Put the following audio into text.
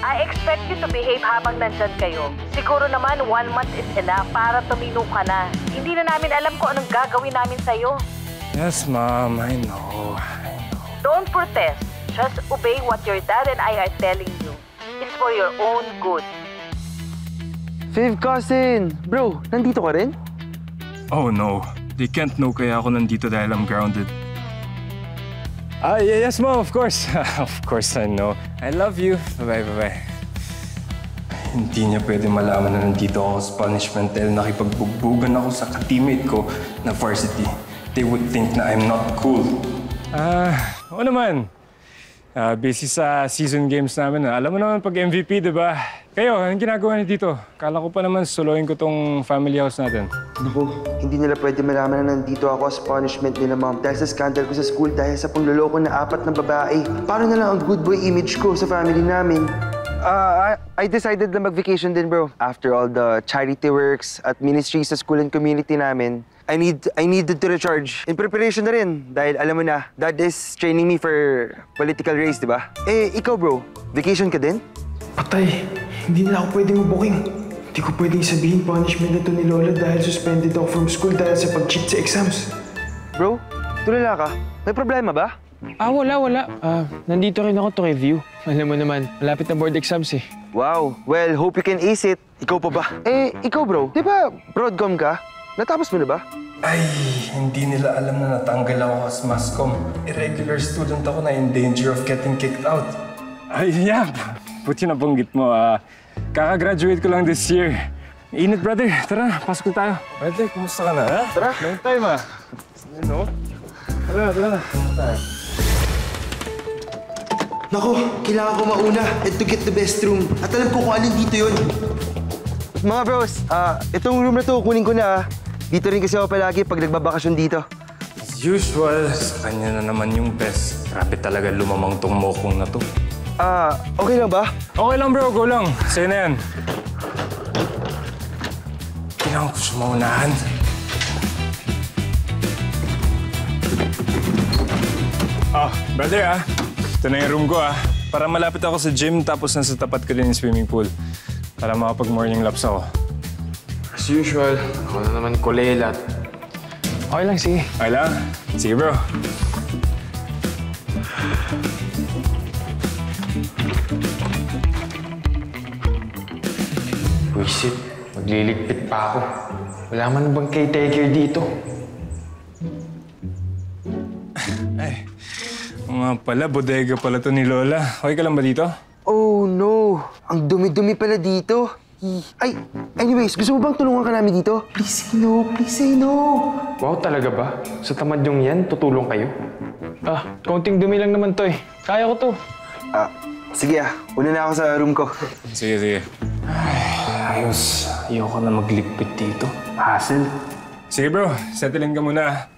I expect you to behave habang nandyan kayo. Siguro naman 1 month is enough para tumino ka na. Hindi na namin alam kung anong gagawin namin sa'yo. Yes, Mom. I know. Don't protest. Just obey what your dad and I are telling you. It's for your own good. Fifth cousin! Bro, nandito ka rin? Oh, no. They can't know kaya ako nandito dahil I'm grounded. Yes, Mom. Of course. Of course, I know. I love you. Bye-bye. Hindi niya pwede malaman na nandito ako sa punishment dahil nakipagbugbugan ako sa ka-teammate ko na varsity. They would think na I'm not cool. Oo naman. Busy sa season games namin. Alam mo naman pag MVP, di ba? Kayo, anong ginagawa niyo dito? Kala ko pa naman soloin ko tong family house natin. Naku, hindi nila pwede malaman na nandito ako as punishment nila, Mom. Dahil sa scandal ko sa school, dahil sa pangloloko na 4 na babae. Paano na lang ang good boy image ko sa family namin? I decided na mag-vacation din, bro. After all the charity works at ministries sa school and community namin, I needed to recharge. In preparation na rin, dahil alam mo na, Dad is training me for political race, di ba? Eh, ikaw, bro, vacation ka din? Patay, hindi na ako pwedeng mabuking. Hindi ko pwedeng sabihin punishment na to ni Lola dahil suspended ako from school dahil sa pag-cheat sa exams. Bro, tulala ka. May problema ba? Wala. Nandito rin ako to review. Alam mo naman, malapit na board exams eh. Wow, well, hope you can ace it. Ikaw pa ba? Eh, ikaw, bro, di ba broadcom ka? Natapos mo na ba? Ay, hindi nila alam na natanggal ako as mascom. Irregular student ako na in danger of getting kicked out. Ay, yeah. Buti na banggit mo. Kaka-graduate ko lang this year. Init, brother. Tara, pasok na tayo. Brother, kumusta ka na, ha? Tara. Long time, ha? Ano? Tara. Naku, kailangan ko mauna and to get the best room. At alam ko kung alin dito yun. Mga bros, itong room na to, kunin ko na. Dito rin kasi ako palagi pag nagbabakasyon dito. As usual, sa kanya na naman yung best. Grabe talaga lumamang tong mokong na to. Okay lang ba? Okay lang, bro. Go lang. Sa'yo na yan. Kailangan ko siya maunahan. Brother, ito na yung room ko, Para malapit ako sa gym, tapos nasa tapat ko din yung swimming pool. Para makapag-morning laps ako. As usual, ako na naman kulelat. Okay lang, sige. Okay lang? Sige, bro. Buisit, magliligpit pa ako. Wala man bang caretaker dito? Ay, nga pala, bodega pala to ni Lola. Okay ka lang ba dito? Oh no, ang dumi-dumi pala dito. Ay, anyways, gusto mo bang tulungan ka namin dito? Please say no. Wow, talaga ba? Sa tamad yung yan, tutulong kayo? Kaunting dumi lang naman to eh. Kaya ko to. Sige una na ako sa room ko. Sige. Ay, ayos. Ayoko na magligpit dito. Hassle. Sige bro, settlein ka muna.